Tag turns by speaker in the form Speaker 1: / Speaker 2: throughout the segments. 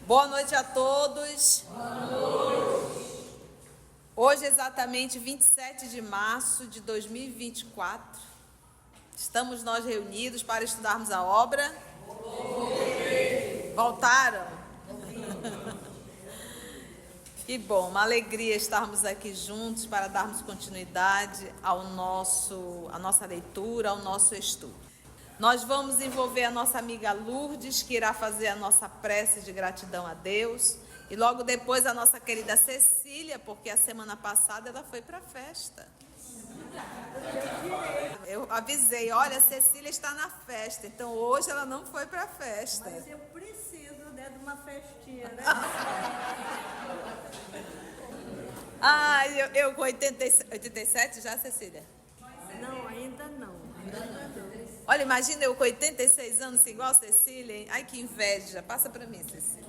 Speaker 1: Boa noite a todos.
Speaker 2: Boa noite.
Speaker 1: Hoje, exatamente 27 de março de 2024, estamos nós reunidos para estudarmos a obra. Voltaram? Que bom, uma alegria estarmos aqui juntos para darmos continuidade à nossa leitura, ao nosso estudo. Nós vamos envolver a nossa amiga Lourdes, que irá fazer a nossa prece de gratidão a Deus. E logo depois a nossa querida Cecília, porque a semana passada ela foi para a festa. Eu avisei, olha, a Cecília está na festa, então hoje ela não foi para a festa.
Speaker 2: Mas eu preciso, né, de uma festinha, né?
Speaker 1: Eu com 87 já, Cecília?
Speaker 2: Não, ainda não.
Speaker 1: Olha, imagina eu com 86 anos, igual a Cecília, hein? Ai, que inveja. Passa para mim, Cecília.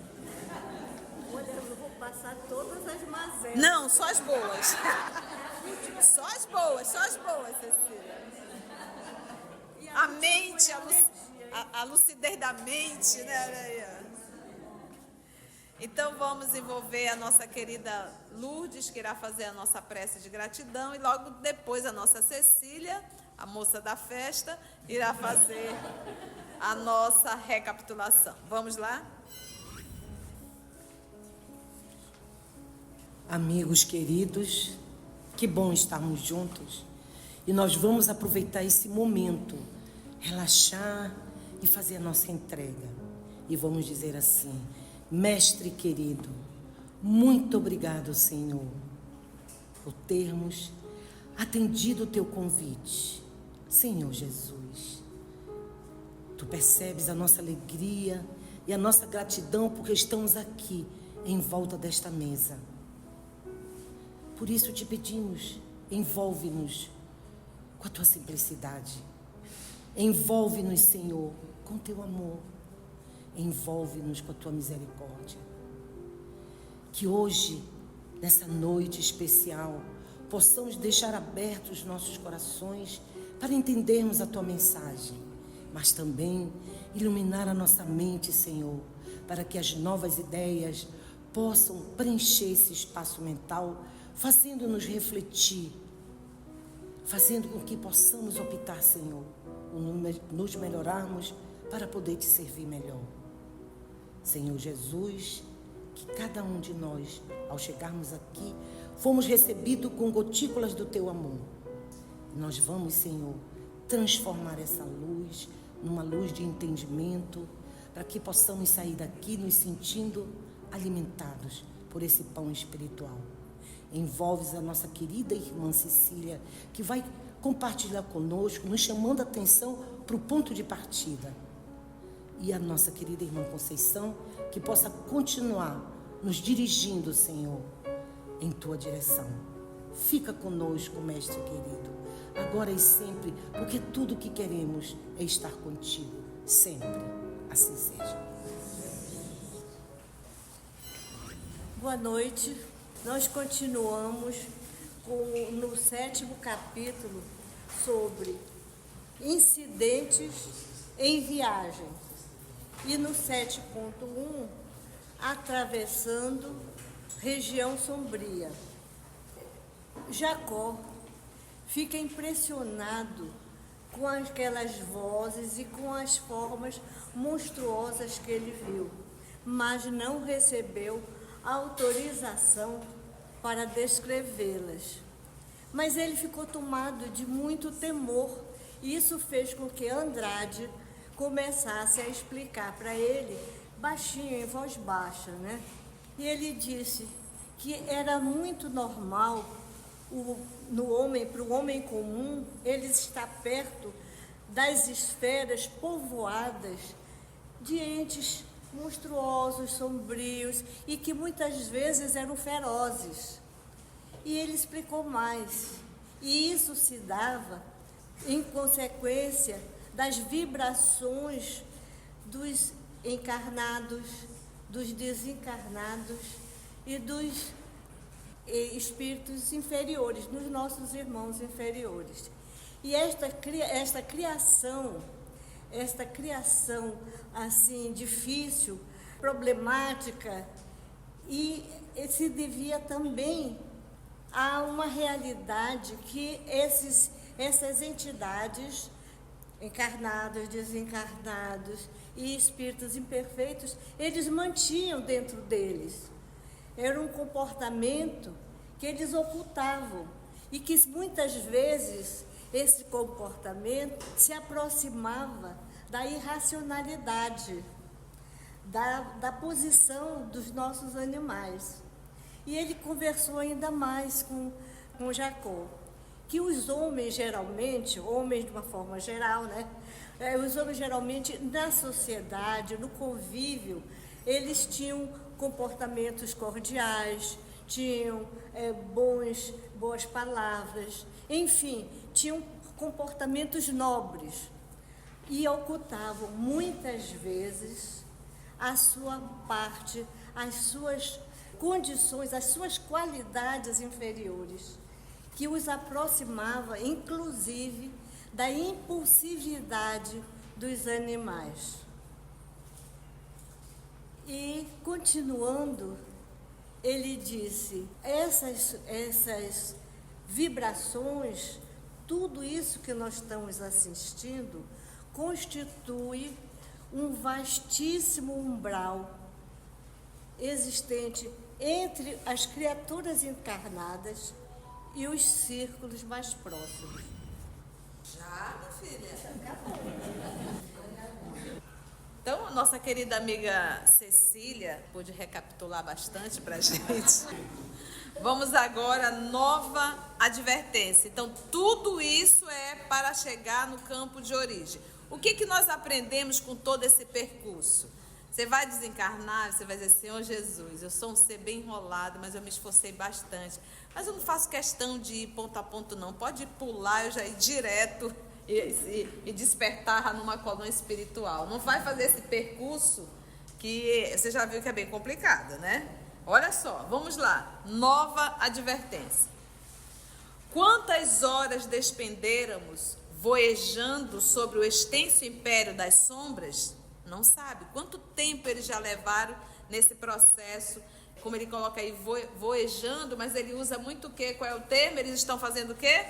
Speaker 2: Olha, eu vou passar todas as mazelas.
Speaker 1: Não, só as boas. Só as boas, Cecília. A mente, a lucidez da mente, né? Então vamos envolver a nossa querida Lourdes, que irá fazer a nossa prece de gratidão, e logo depois a nossa Cecília, a moça da festa, irá fazer a nossa recapitulação. Vamos lá?
Speaker 3: Amigos queridos, que bom estarmos juntos. E nós vamos aproveitar esse momento, relaxar e fazer a nossa entrega. E vamos dizer assim: Mestre querido, muito obrigado, Senhor, por termos atendido o teu convite. Senhor Jesus, tu percebes a nossa alegria e a nossa gratidão porque estamos aqui em volta desta mesa. Por isso te pedimos, envolve-nos com a tua simplicidade. Envolve-nos, Senhor, com teu amor. Envolve-nos com a tua misericórdia. Que hoje, nessa noite especial, possamos deixar abertos os nossos corações para entendermos a tua mensagem, mas também iluminar a nossa mente, Senhor, para que as novas ideias possam preencher esse espaço mental, fazendo-nos refletir, fazendo com que possamos optar, Senhor, nos melhorarmos para poder te servir melhor. Senhor Jesus, que cada um de nós, ao chegarmos aqui, fomos recebidos com gotículas do teu amor. Nós vamos, Senhor, transformar essa luz numa luz de entendimento, para que possamos sair daqui nos sentindo alimentados por esse pão espiritual. Envolves a nossa querida irmã Cecília, que vai compartilhar conosco, nos chamando a atenção para o ponto de partida. E a nossa querida irmã Conceição, que possa continuar nos dirigindo, Senhor, em tua direção. Fica conosco, Mestre querido, agora e sempre, porque tudo que queremos é estar contigo, sempre. Assim seja.
Speaker 2: Boa noite. Nós continuamos no 7º capítulo sobre incidentes em viagem. E no 7.1, atravessando região sombria. Jacó fica impressionado com aquelas vozes e com as formas monstruosas que ele viu, mas não recebeu autorização para descrevê-las. Mas ele ficou tomado de muito temor, e isso fez com que Andrade começasse a explicar para ele, baixinho, em voz baixa, né? E ele disse que era muito normal para o homem comum, ele está perto das esferas povoadas de entes monstruosos, sombrios e que muitas vezes eram ferozes. E ele explicou mais. E isso se dava em consequência das vibrações dos encarnados, dos desencarnados e dos espíritos inferiores, dos nossos irmãos inferiores. E esta criação assim difícil, problemática e se devia também a uma realidade que essas entidades, encarnados, desencarnados e espíritos imperfeitos, eles mantinham dentro deles. Era um comportamento que eles ocultavam e que muitas vezes esse comportamento se aproximava da irracionalidade, da posição dos nossos animais. E ele conversou ainda mais com Jacó, que os homens geralmente, homens de uma forma geral, né? Os homens geralmente na sociedade, no convívio, eles tinham comportamentos cordiais, tinham boas palavras, enfim, tinham comportamentos nobres e ocultavam muitas vezes a sua parte, as suas condições, as suas qualidades inferiores, que os aproximava, inclusive, da impulsividade dos animais. E, continuando, ele disse, essas vibrações, tudo isso que nós estamos assistindo, constitui um vastíssimo umbral existente entre as criaturas encarnadas e os círculos mais próximos.
Speaker 1: Já, minha filha? Então, nossa querida amiga Cecília pôde recapitular bastante para a gente. Vamos agora, nova advertência. Então, tudo isso é para chegar no campo de origem. O que nós aprendemos com todo esse percurso? Você vai desencarnar, você vai dizer, Senhor Jesus, eu sou um ser bem enrolado, mas eu me esforcei bastante. Mas eu não faço questão de ir ponto a ponto, não. Pode pular, eu já ir direto e despertar numa colônia espiritual. Não vai fazer esse percurso que você já viu que é bem complicado, né? Olha só, vamos lá. Nova advertência. Quantas horas despendêramos voejando sobre o extenso império das sombras? Não sabe. Quanto tempo eles já levaram nesse processo? Como ele coloca aí, voejando, mas ele usa muito o quê? Qual é o termo? Eles estão fazendo o quê?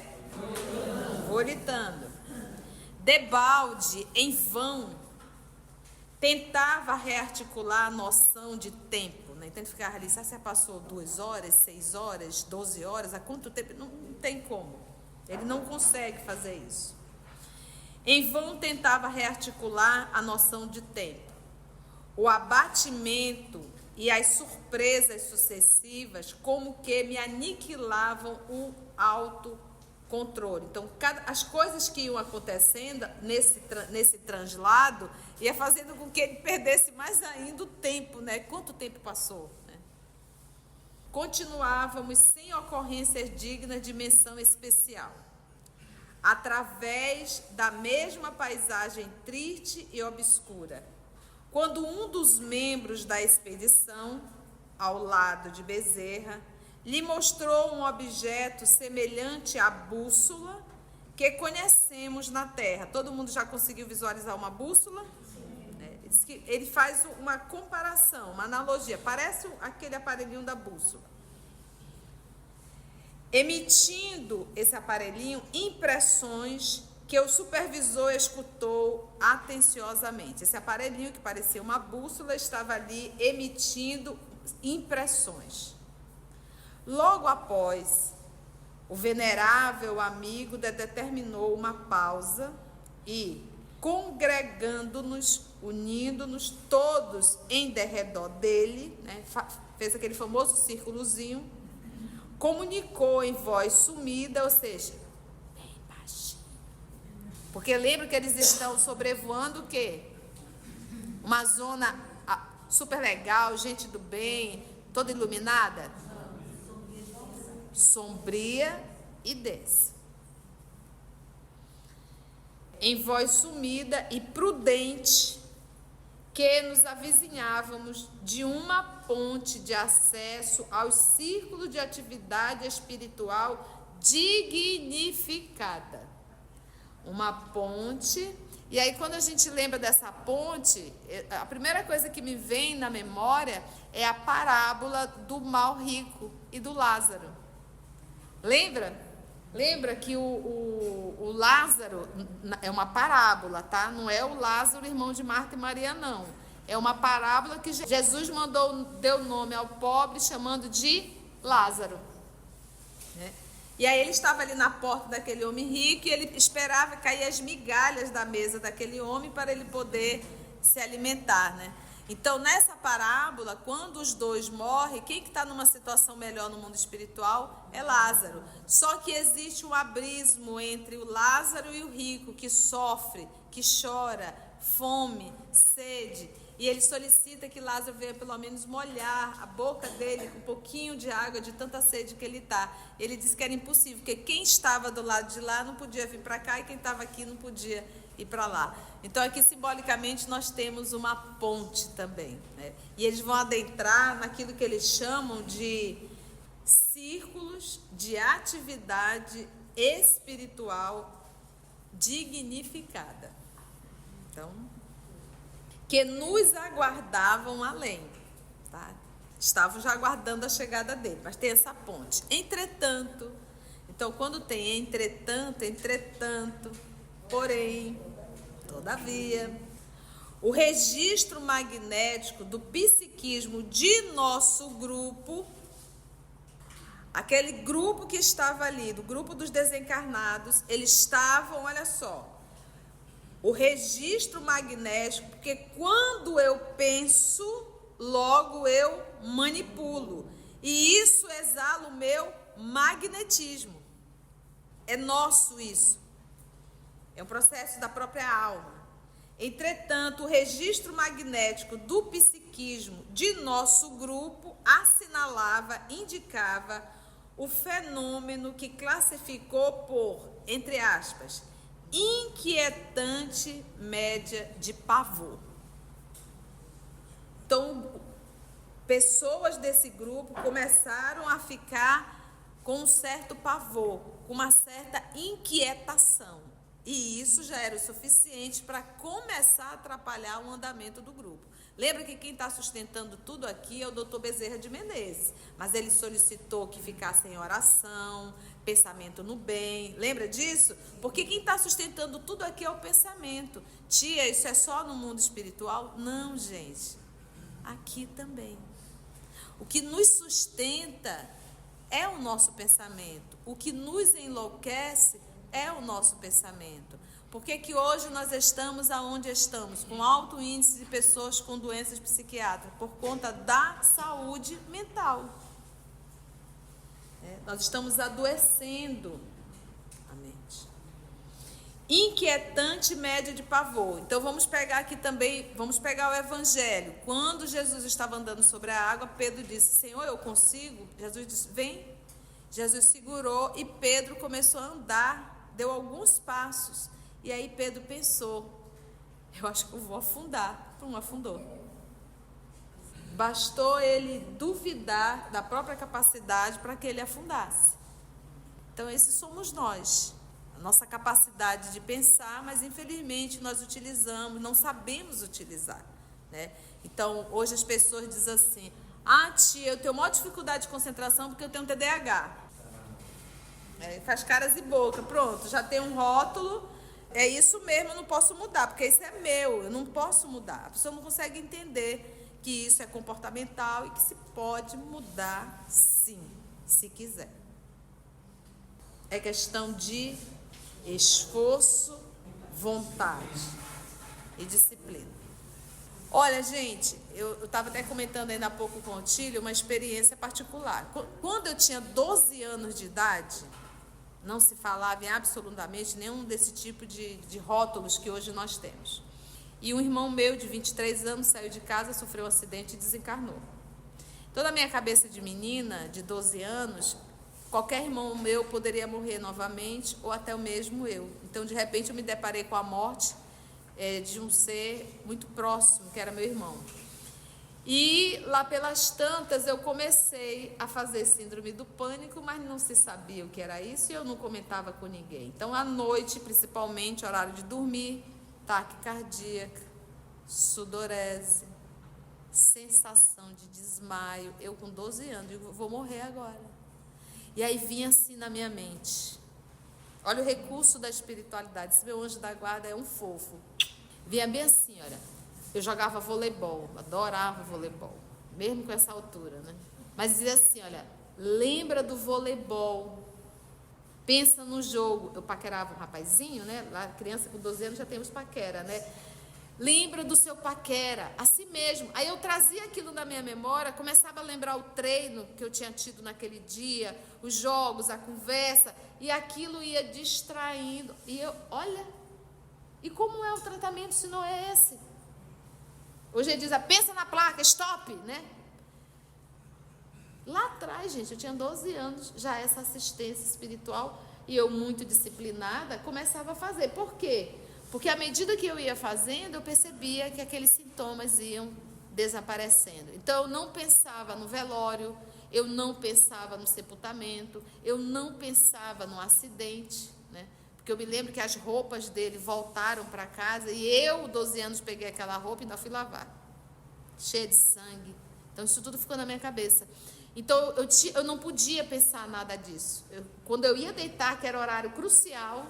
Speaker 1: Volitando. Debalde, em vão, tentava rearticular a noção de tempo, né? Então ele ficava ali, se passou 2 horas, 6 horas, 12 horas, há quanto tempo? Não tem como. Ele não consegue fazer isso. Em vão tentava rearticular a noção de tempo. O abatimento e as surpresas sucessivas como que me aniquilavam o autocontrole. Então, as coisas que iam acontecendo nesse translado ia fazendo com que ele perdesse mais ainda o tempo, né? Quanto tempo passou? Né? Continuávamos sem ocorrências dignas de menção especial. Através da mesma paisagem triste e obscura, quando um dos membros da expedição, ao lado de Bezerra, lhe mostrou um objeto semelhante à bússola que conhecemos na Terra. Todo mundo já conseguiu visualizar uma bússola? Ele faz uma comparação, uma analogia, parece aquele aparelhinho da bússola. Emitindo esse aparelhinho impressões que o supervisor escutou atenciosamente. Esse aparelhinho que parecia uma bússola estava ali emitindo impressões. Logo após, o venerável amigo determinou uma pausa e, congregando-nos, unindo-nos todos em derredor dele, né, fez aquele famoso círculozinho, comunicou em voz sumida, ou seja, bem baixinho. Porque lembra que eles estão sobrevoando o quê? Uma zona super legal, gente do bem, toda iluminada? Sombria e densa. Em voz sumida e prudente, que nos avizinhávamos de uma ponte de acesso ao círculo de atividade espiritual dignificada. Uma ponte E aí, quando a gente lembra dessa ponte, a primeira coisa que me vem na memória é a parábola do mal rico e do Lázaro. Lembra? Lembra que o Lázaro é uma parábola, tá? Não é o Lázaro, irmão de Marta e Maria, não. É uma parábola que Jesus deu nome ao pobre, chamando de Lázaro. Né? E aí ele estava ali na porta daquele homem rico e ele esperava cair as migalhas da mesa daquele homem para ele poder se alimentar, né? Então, nessa parábola, quando os dois morrem, quem que está numa situação melhor no mundo espiritual é Lázaro. Só que existe um abismo entre o Lázaro e o rico, que sofre, que chora, fome, sede. E ele solicita que Lázaro venha pelo menos molhar a boca dele com um pouquinho de água, de tanta sede que ele está. Ele disse que era impossível, porque quem estava do lado de lá não podia vir para cá e quem estava aqui não podia ir para lá. Então aqui simbolicamente nós temos uma ponte também, né? E eles vão adentrar naquilo que eles chamam de círculos de atividade espiritual dignificada. Então, que nos aguardavam além, tá? Estavam já aguardando a chegada dele, mas tem essa ponte. Entretanto, então quando tem entretanto, porém, todavia, o registro magnético do psiquismo de nosso grupo, aquele grupo que estava ali, do grupo dos desencarnados, eles estavam, olha só, o registro magnético, porque quando eu penso, logo eu manipulo. E isso exala o meu magnetismo. É nosso isso. É um processo da própria alma. Entretanto, o registro magnético do psiquismo de nosso grupo assinalava, indicava o fenômeno que classificou por, entre aspas, inquietante média de pavor. Então, pessoas desse grupo começaram a ficar com um certo pavor, com uma certa inquietação. E isso já era o suficiente para começar a atrapalhar o andamento do grupo. Lembra que quem está sustentando tudo aqui é o Dr. Bezerra de Menezes, mas ele solicitou que ficasse em oração, pensamento no bem. Lembra disso? Porque quem está sustentando tudo aqui é o pensamento. Tia, isso é só no mundo espiritual? Não, gente. Aqui também. O que nos sustenta é o nosso pensamento. O que nos enlouquece é o nosso pensamento. Por que que hoje nós estamos aonde estamos? Com alto índice de pessoas com doenças psiquiátricas? Por conta da saúde mental. Nós estamos adoecendo a mente. Inquietante média de pavor. Então vamos pegar aqui também, vamos pegar o evangelho. Quando Jesus estava andando sobre a água, Pedro disse, Senhor, eu consigo? Jesus disse, vem. Jesus segurou e Pedro começou a andar, deu alguns passos. E aí Pedro pensou, eu acho que eu vou afundar. Não afundou. Bastou ele duvidar da própria capacidade para que ele afundasse. Então esses somos nós. A nossa capacidade de pensar, mas infelizmente nós utilizamos, não sabemos utilizar, né? Então hoje as pessoas dizem assim, tia, eu tenho maior dificuldade de concentração porque eu tenho TDAH. Faz caras e boca, pronto, já tem um rótulo, é isso mesmo, eu não posso mudar, porque isso é meu, eu não posso mudar. A pessoa não consegue entender que isso é comportamental e que se pode mudar sim, se quiser. É questão de esforço, vontade e disciplina. Olha, gente, eu estava até comentando ainda há pouco com o Tílio uma experiência particular. Quando eu tinha 12 anos de idade, não se falava em absolutamente nenhum desse tipo de rótulos que hoje nós temos. E um irmão meu de 23 anos saiu de casa, sofreu um acidente e desencarnou. Toda a minha cabeça de menina, de 12 anos, qualquer irmão meu poderia morrer novamente ou até o mesmo eu. Então, de repente, eu me deparei com a morte de um ser muito próximo, que era meu irmão. E lá pelas tantas eu comecei a fazer síndrome do pânico, mas não se sabia o que era isso e eu não comentava com ninguém. Então, à noite, principalmente, horário de dormir, taquicardia, sudorese, sensação de desmaio. Eu com 12 anos, digo, vou morrer agora. E aí vinha assim na minha mente. Olha o recurso da espiritualidade. Esse meu anjo da guarda é um fofo. Vinha bem assim, olha. Eu jogava voleibol, adorava voleibol, mesmo com essa altura, né? Mas dizia assim, olha, lembra do voleibol, pensa no jogo. Eu paquerava um rapazinho, né? Lá, criança com 12 anos já temos paquera, né? Lembra do seu paquera, assim mesmo. Aí eu trazia aquilo na minha memória, começava a lembrar o treino que eu tinha tido naquele dia, os jogos, a conversa, e aquilo ia distraindo. E eu, olha, e como é o tratamento se não é esse? Hoje ele diz, pensa na placa, stop, né? Lá atrás, gente, eu tinha 12 anos, já essa assistência espiritual, e eu muito disciplinada, começava a fazer. Por quê? Porque à medida que eu ia fazendo, eu percebia que aqueles sintomas iam desaparecendo. Então, eu não pensava no velório, eu não pensava no sepultamento, eu não pensava no acidente, né? Porque eu me lembro que as roupas dele voltaram para casa e eu, 12 anos, peguei aquela roupa e ainda fui lavar, cheia de sangue. Então, isso tudo ficou na minha cabeça. Então, eu não podia pensar nada disso. Quando eu ia deitar, que era horário crucial,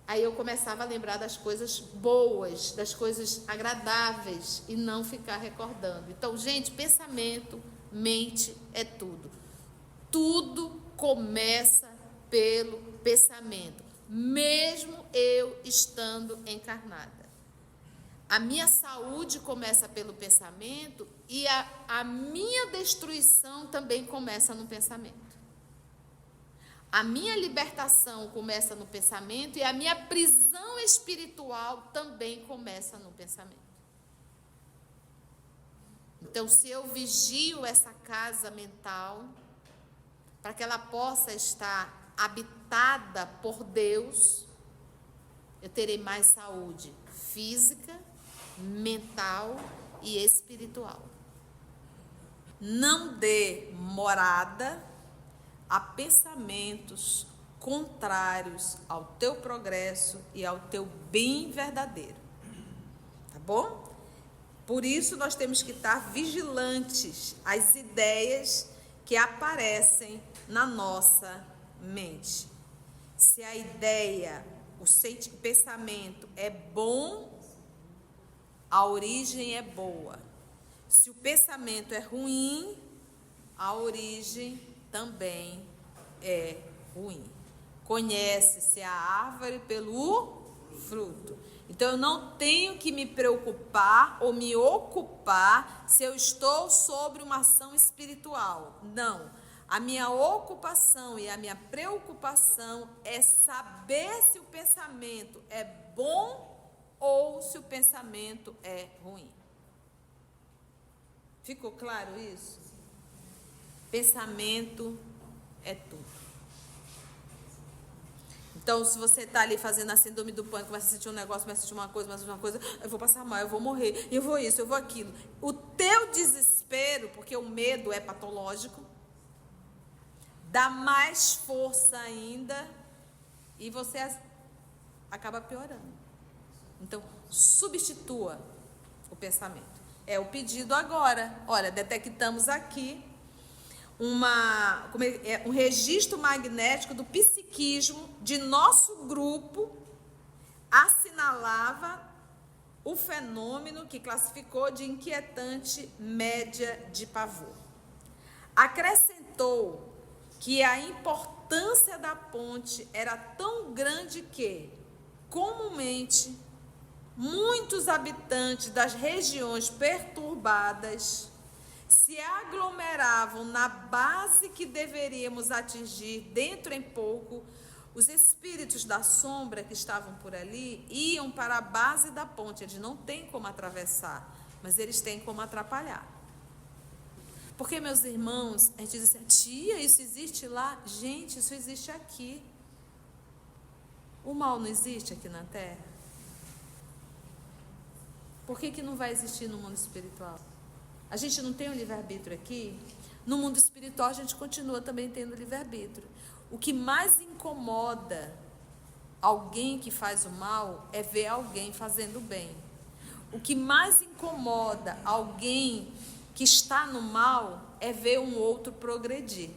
Speaker 1: aí eu começava a lembrar das coisas boas, das coisas agradáveis e não ficar recordando. Então, gente, pensamento, mente é tudo. Tudo começa pelo pensamento, mesmo eu estando encarnada. A minha saúde começa pelo pensamento e a minha destruição também começa no pensamento. A minha libertação começa no pensamento e a minha prisão espiritual também começa no pensamento. Então, se eu vigio essa casa mental, para que ela possa estar habitada por Deus, eu terei mais saúde física, mental e espiritual. Não dê morada a pensamentos contrários ao teu progresso e ao teu bem verdadeiro. Tá bom? Por isso nós temos que estar vigilantes às ideias que aparecem na nossa mente. Se a ideia, o pensamento é bom, a origem é boa. Se o pensamento é ruim, a origem também é ruim. Conhece-se a árvore pelo fruto. Então, eu não tenho que me preocupar ou me ocupar se eu estou sobre uma ação espiritual. Não. A minha ocupação e a minha preocupação é saber se o pensamento é bom ou se o pensamento é ruim. Ficou claro isso? Pensamento é tudo. Então, se você está ali fazendo a síndrome do pânico, começa a sentir um negócio, começa a sentir uma coisa, eu vou passar mal, eu vou morrer, eu vou isso, eu vou aquilo. O teu desespero, porque o medo é patológico, dá mais força ainda e você acaba piorando. Um substitua o pensamento. É o pedido agora. Olha, detectamos aqui um registro magnético do psiquismo de nosso grupo, assinalava o fenômeno que classificou de inquietante média de pavor. Acrescentou que a importância da ponte era tão grande que, comumente, muitos habitantes das regiões perturbadas se aglomeravam na base que deveríamos atingir dentro em pouco. Os espíritos da sombra que estavam por ali iam para a base da ponte. Eles não têm como atravessar, mas eles têm como atrapalhar. Porque, meus irmãos, a gente diz assim, tia, isso existe lá? Gente, isso existe aqui. O mal não existe aqui na Terra? Por que não vai existir no mundo espiritual? A gente não tem um livre-arbítrio aqui? No mundo espiritual a gente continua também tendo livre-arbítrio. O que mais incomoda alguém que faz o mal é ver alguém fazendo o bem. O que mais incomoda alguém que está no mal é ver um outro progredir.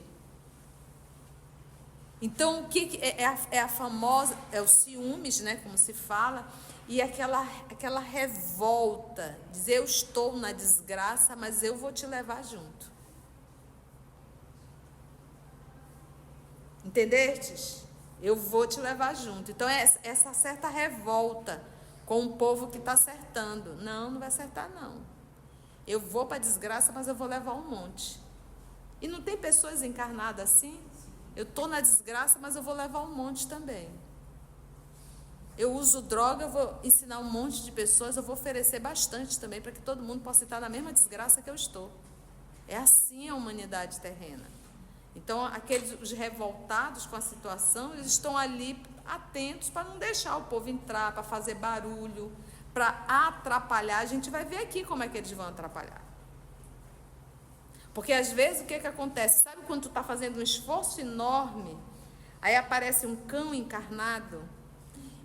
Speaker 1: Então, o que é a famosa, é o ciúmes, né, como se fala, e aquela revolta, dizer eu estou na desgraça, mas eu vou te levar junto. Entendestes? Eu vou te levar junto. Então, essa certa revolta com o povo que está acertando. Não, não vai acertar, não. Eu vou para a desgraça, mas eu vou levar um monte. E não tem pessoas encarnadas assim? Eu estou na desgraça, mas eu vou levar um monte também. Eu uso droga, eu vou ensinar um monte de pessoas, eu vou oferecer bastante também, para que todo mundo possa estar na mesma desgraça que eu estou. É assim a humanidade terrena. Então, os revoltados com a situação, eles estão ali atentos para não deixar o povo entrar, para fazer barulho, para atrapalhar. A gente vai ver aqui como é que eles vão atrapalhar. Porque às vezes o que acontece? Sabe quando tu está fazendo um esforço enorme, aí aparece um cão encarnado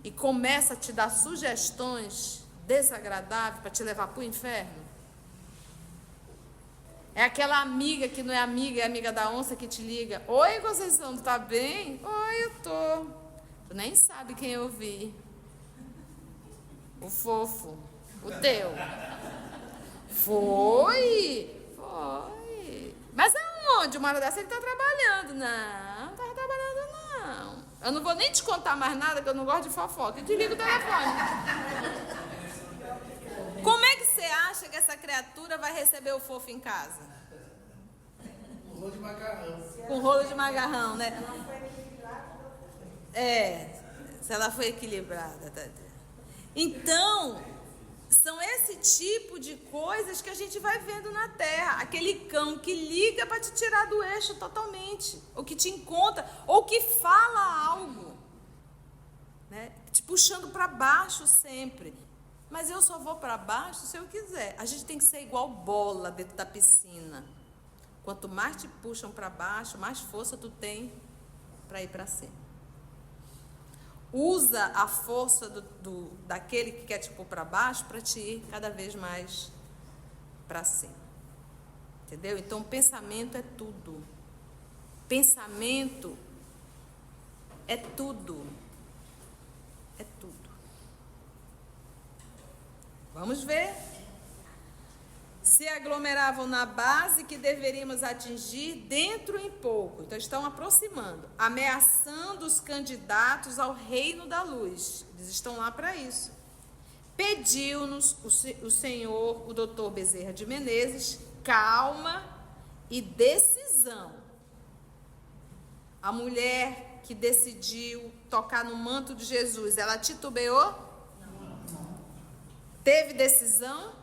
Speaker 1: e começa a te dar sugestões desagradáveis para te levar para o inferno? É aquela amiga que não é amiga, é amiga da onça que te liga. Oi, Conceição, tu tá bem? Oi, eu tô. Tu nem sabe quem eu vi. O fofo. O teu. Foi. Mas aonde? Uma hora dessa ele tá trabalhando. Não tá trabalhando, não. Eu não vou nem te contar mais nada, que eu não gosto de fofoca. Eu desligo o telefone. Como é que você acha que essa criatura vai receber o fofo em casa?
Speaker 4: Com rolo de macarrão.
Speaker 1: Com rolo de macarrão, né? Se ela foi equilibrada. Tá? Então, são esse tipo de coisas que a gente vai vendo na Terra. Aquele cão que liga para te tirar do eixo totalmente. Ou que te encontra, ou que fala algo. Né? Te puxando para baixo sempre. Mas eu só vou para baixo se eu quiser. A gente tem que ser igual bola dentro da piscina. Quanto mais te puxam para baixo, mais força tu tem para ir para cima. Usa a força daquele que quer te pôr para baixo para te ir cada vez mais para cima. Entendeu? Então, pensamento é tudo. Pensamento é tudo. É tudo. Vamos ver. Se aglomeravam na base que deveríamos atingir dentro em pouco. Então, estão aproximando, ameaçando os candidatos ao reino da luz. Eles estão lá para isso. Pediu-nos o senhor, o doutor Bezerra de Menezes, calma e decisão. A mulher que decidiu tocar no manto de Jesus, ela titubeou? Teve decisão?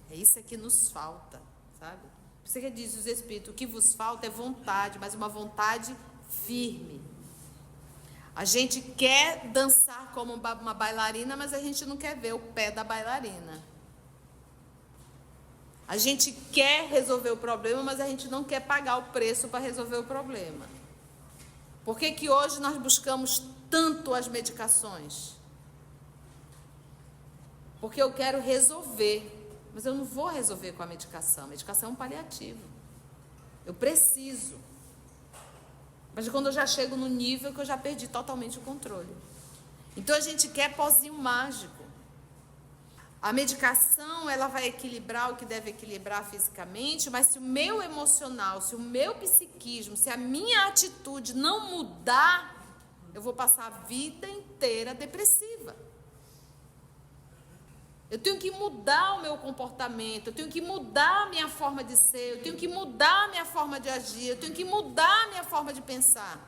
Speaker 1: É isso que nos falta, sabe? Por isso que diz os Espíritos, o que vos falta é vontade, mas uma vontade firme. A gente quer dançar como uma bailarina, mas a gente não quer ver o pé da bailarina. A gente quer resolver o problema, mas a gente não quer pagar o preço para resolver o problema. Por que hoje nós buscamos tanto as medicações? Porque eu quero resolver, mas eu não vou resolver com a medicação. A medicação é um paliativo. Eu preciso. Mas quando eu já chego no nível que eu já perdi totalmente o controle. Então a gente quer pozinho mágico. A medicação, ela vai equilibrar o que deve equilibrar fisicamente, mas se o meu emocional, se o meu psiquismo, se a minha atitude não mudar, eu vou passar a vida inteira depressiva. Eu tenho que mudar o meu comportamento, eu tenho que mudar a minha forma de ser, eu tenho que mudar a minha forma de agir, eu tenho que mudar a minha forma de pensar.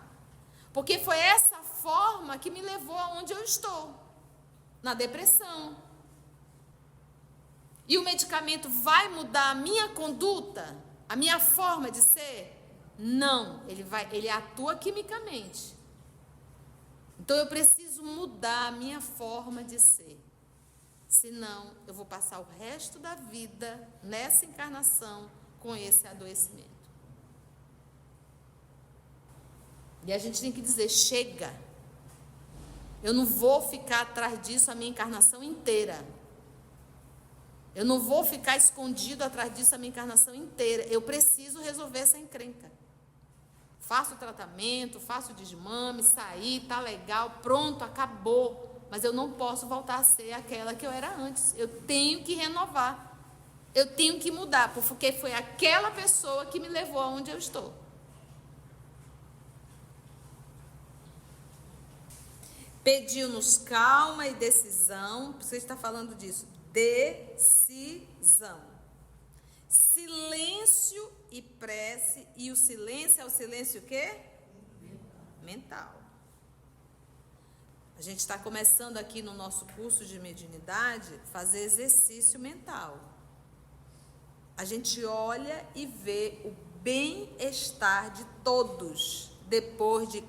Speaker 1: Porque foi essa forma que me levou aonde eu estou, na depressão. E o medicamento vai mudar a minha conduta, a minha forma de ser? Não, ele atua quimicamente. Então eu preciso mudar a minha forma de ser. Senão, eu vou passar o resto da vida, nessa encarnação, com esse adoecimento. E a gente tem que dizer, chega. Eu não vou ficar atrás disso a minha encarnação inteira. Eu não vou ficar escondido atrás disso a minha encarnação inteira. Eu preciso resolver essa encrenca. Faço o tratamento, faço o desmame, saí, tá legal, pronto, acabou. Mas eu não posso voltar a ser aquela que eu era antes. Eu tenho que renovar. Eu tenho que mudar, porque foi aquela pessoa que me levou aonde eu estou. Pediu-nos calma e decisão. Você está falando disso. Decisão. Silêncio e prece. E o silêncio é o silêncio o quê? Mental. A gente está começando aqui no nosso curso de mediunidade fazer exercício mental. A gente olha e vê o bem-estar de todos depois de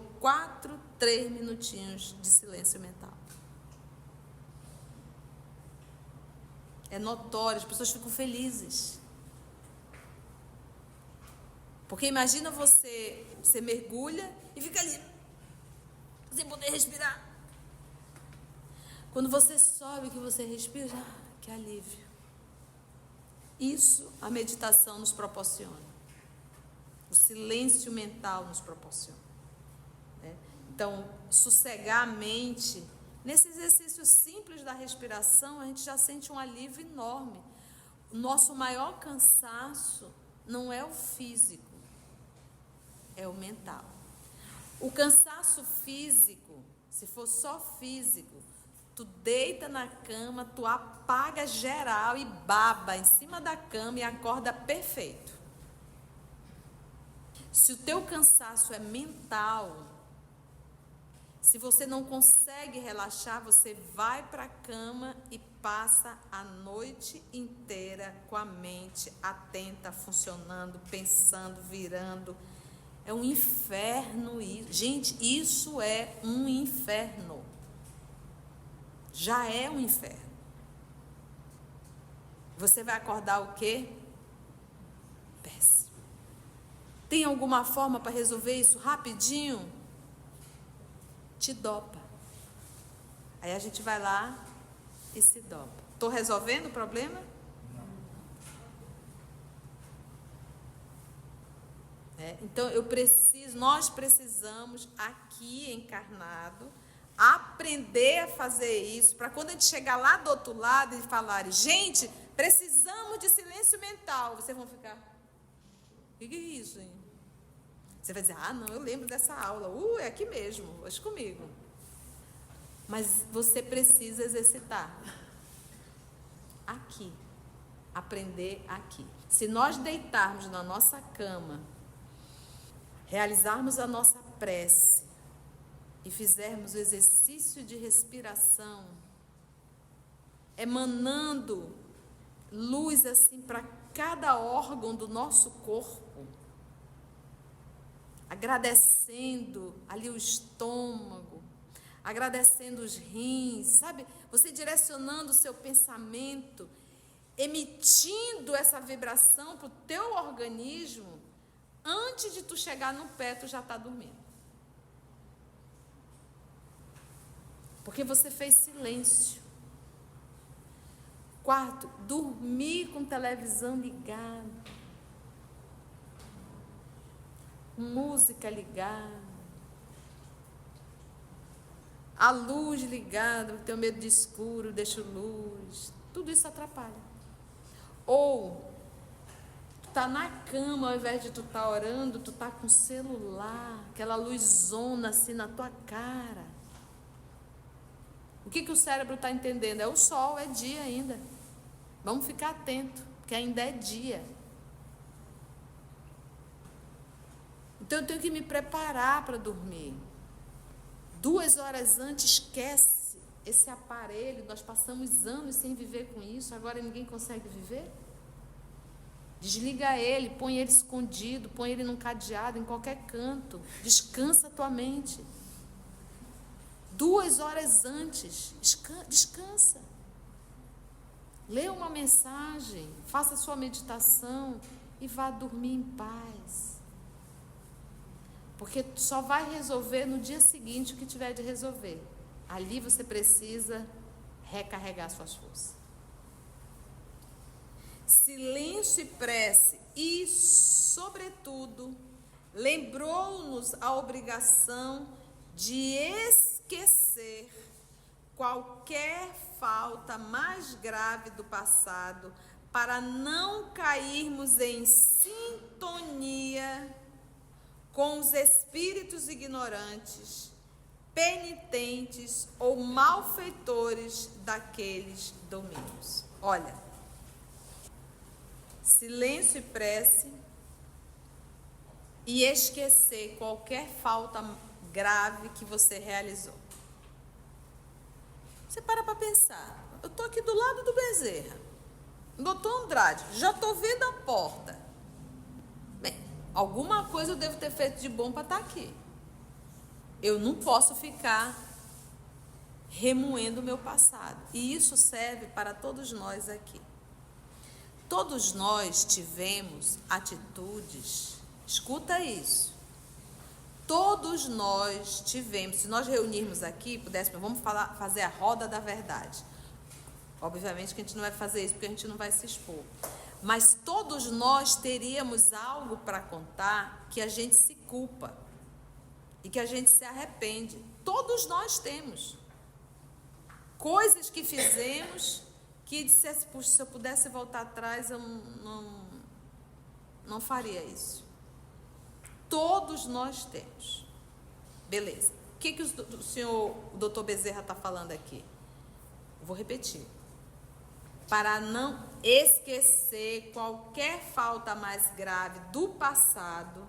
Speaker 1: 3 minutinhos de silêncio mental. É notório, as pessoas ficam felizes. Porque imagina você mergulha e fica ali, sem poder respirar. Quando você sobe, que você respira, que alívio. Isso a meditação nos proporciona. O silêncio mental nos proporciona. Né? Então, sossegar a mente, nesse exercício simples da respiração, a gente já sente um alívio enorme. O nosso maior cansaço não é o físico, é o mental. O cansaço físico, se for só físico, tu deita na cama, tu apaga geral e baba em cima da cama e acorda perfeito. Se o teu cansaço é mental, se você não consegue relaxar, você vai para a cama e passa a noite inteira com a mente atenta, funcionando, pensando, virando. É um inferno isso. Gente, isso é um inferno. Já é um inferno. Você vai acordar o quê? Péssimo. Tem alguma forma para resolver isso rapidinho? Te dopa. Aí a gente vai lá e se dopa. Estou resolvendo o problema? Então nós precisamos aqui encarnado aprender a fazer isso, para quando a gente chegar lá do outro lado e falar, gente, precisamos de silêncio mental, vocês vão ficar, o que é isso, hein? Você vai dizer, não, eu lembro dessa aula, é aqui mesmo, hoje comigo. Mas você precisa exercitar aqui, aprender aqui. Se nós deitarmos na nossa cama, realizarmos a nossa prece, e fizermos o exercício de respiração, emanando luz assim para cada órgão do nosso corpo, agradecendo ali o estômago, agradecendo os rins, sabe? Você direcionando o seu pensamento, emitindo essa vibração para o teu organismo, antes de tu chegar no pé, tu já está dormindo. Porque você fez silêncio. Quarto, dormir com televisão ligada, música ligada, a luz ligada, eu tenho medo de escuro, deixo luz, tudo isso atrapalha. Ou tu tá na cama, ao invés de tu tá orando, tu tá com o celular, aquela luzona assim na tua cara. O que o cérebro está entendendo? É o sol, é dia ainda. Vamos ficar atento, porque ainda é dia. Então eu tenho que me preparar para dormir. 2 horas antes, esquece esse aparelho. Nós passamos anos sem viver com isso, agora ninguém consegue viver. Desliga ele, põe ele escondido, põe ele num cadeado, em qualquer canto. Descansa a tua mente. 2 horas antes, descansa. Lê uma mensagem, faça sua meditação e vá dormir em paz. Porque só vai resolver no dia seguinte o que tiver de resolver. Ali você precisa recarregar suas forças. Silêncio e prece e, sobretudo, lembrou-nos a obrigação de esquecer qualquer falta mais grave do passado para não cairmos em sintonia com os espíritos ignorantes, penitentes ou malfeitores daqueles domínios. Olha, silêncio e prece e esquecer qualquer falta grave que você realizou. Você para pensar. Eu estou aqui do lado do Bezerra, doutor Andrade, já estou vendo a porta. Bem, alguma coisa eu devo ter feito de bom para estar aqui. Eu não posso ficar remoendo o meu passado. E isso serve para todos nós aqui. Todos nós tivemos atitudes, escuta isso. Todos nós tivemos, se nós reunirmos aqui, vamos fazer a roda da verdade. Obviamente que a gente não vai fazer isso porque a gente não vai se expor. Mas todos nós teríamos algo para contar que a gente se culpa e que a gente se arrepende. Todos nós temos coisas que fizemos que dissesse, puxa, se eu pudesse voltar atrás, eu não faria isso. Todos nós temos. Beleza. O que o doutor Bezerra está falando aqui? Vou repetir. Para não esquecer qualquer falta mais grave do passado,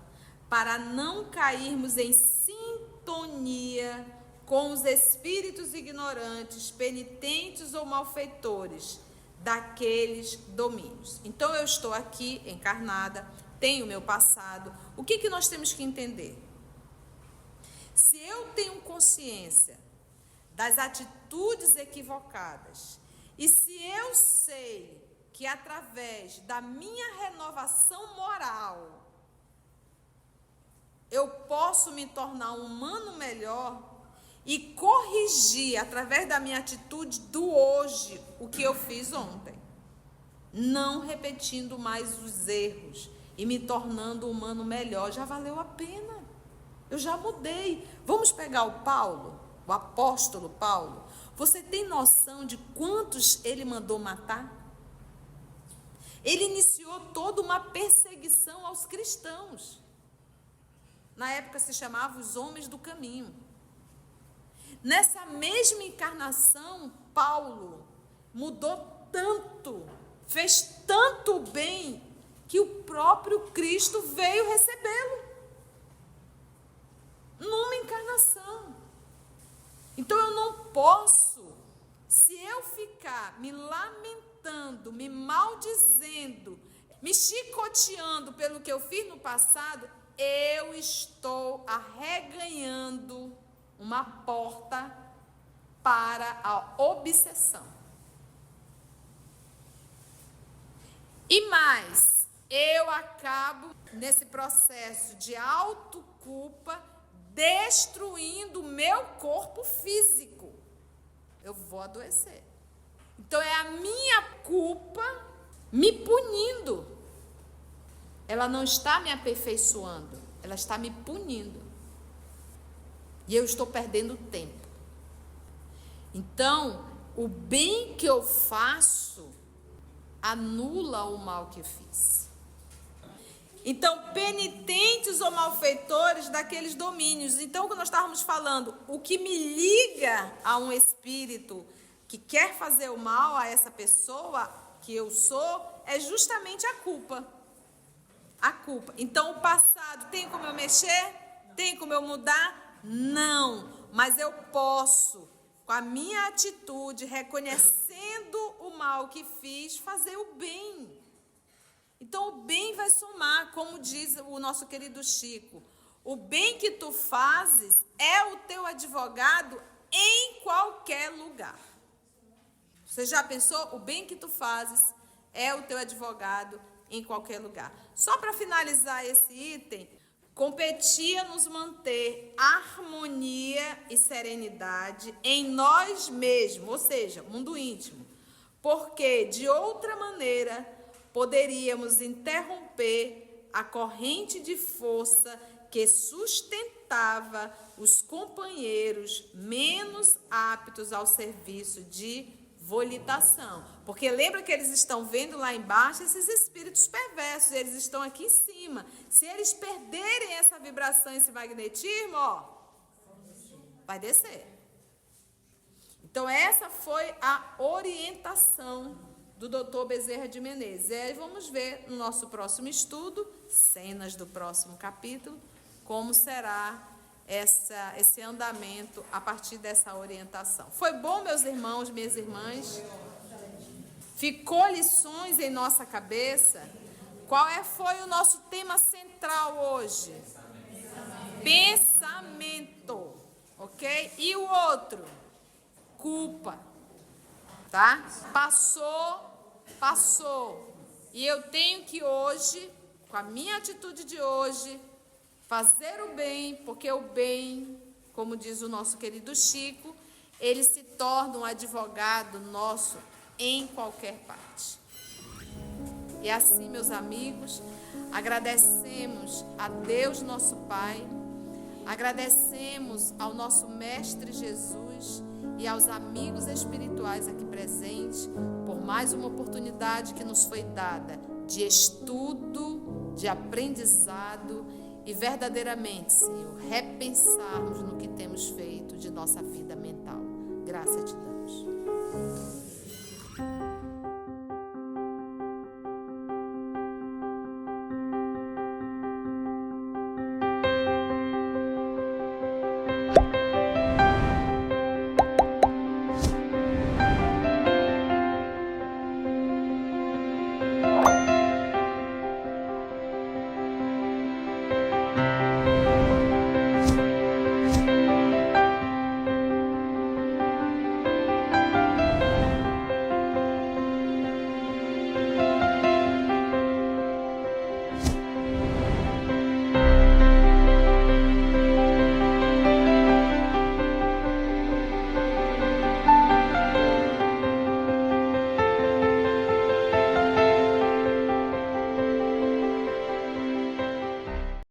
Speaker 1: para não cairmos em sintonia com os espíritos ignorantes, penitentes ou malfeitores daqueles domínios. Então, eu estou aqui encarnada, tenho meu passado. O que nós temos que entender? Se eu tenho consciência das atitudes equivocadas, e se eu sei que através da minha renovação moral, eu posso me tornar um humano melhor e corrigir através da minha atitude do hoje o que eu fiz ontem, não repetindo mais os erros e me tornando um humano melhor, já valeu a pena. Eu já mudei. Vamos pegar o Paulo, o apóstolo Paulo. Você tem noção de quantos ele mandou matar? Ele iniciou toda uma perseguição aos cristãos. Na época se chamava os homens do caminho. Nessa mesma encarnação, Paulo mudou tanto, fez tanto bem, que o próprio Cristo veio recebê-lo. Numa encarnação. Então eu não posso, se eu ficar me lamentando, me maldizendo, me chicoteando pelo que eu fiz no passado, eu estou arreganhando uma porta para a obsessão. E mais, eu acabo nesse processo de autoculpa, destruindo o meu corpo físico. Eu vou adoecer. Então é a minha culpa me punindo. Ela não está me aperfeiçoando, ela está me punindo. E eu estou perdendo tempo. Então, o bem que eu faço anula o mal que eu fiz. Então, penitentes ou malfeitores daqueles domínios. Então, quando nós estávamos falando, o que me liga a um espírito que quer fazer o mal a essa pessoa que eu sou, é justamente a culpa. A culpa. Então, o passado, tem como eu mexer? Tem como eu mudar? Não. Mas eu posso, com a minha atitude, reconhecendo o mal que fiz, fazer o bem. Então, o bem vai somar, como diz o nosso querido Chico. O bem que tu fazes é o teu advogado em qualquer lugar. Você já pensou? O bem que tu fazes é o teu advogado em qualquer lugar. Só para finalizar esse item, competia-nos manter harmonia e serenidade em nós mesmos, ou seja, mundo íntimo, porque de outra maneira poderíamos interromper a corrente de força que sustentava os companheiros menos aptos ao serviço de volitação. Porque lembra que eles estão vendo lá embaixo esses espíritos perversos, eles estão aqui em cima. Se eles perderem essa vibração, esse magnetismo, ó, vai descer. Então essa foi a orientação do Dr. Bezerra de Menezes. E aí vamos ver no nosso próximo estudo, cenas do próximo capítulo, como será esse andamento a partir dessa orientação. Foi bom, meus irmãos, minhas irmãs? Ficou lições em nossa cabeça? Qual foi o nosso tema central hoje? Pensamento, ok? E o outro? Culpa, tá? Passou. E eu tenho que hoje, com a minha atitude de hoje, fazer o bem, porque o bem, como diz o nosso querido Chico, ele se torna um advogado nosso em qualquer parte. E assim, meus amigos, agradecemos a Deus nosso Pai, agradecemos ao nosso Mestre Jesus e aos amigos espirituais aqui presentes por mais uma oportunidade que nos foi dada de estudo, de aprendizado e verdadeiramente, Senhor, repensarmos no que temos feito de nossa vida mental. Graças a Deus.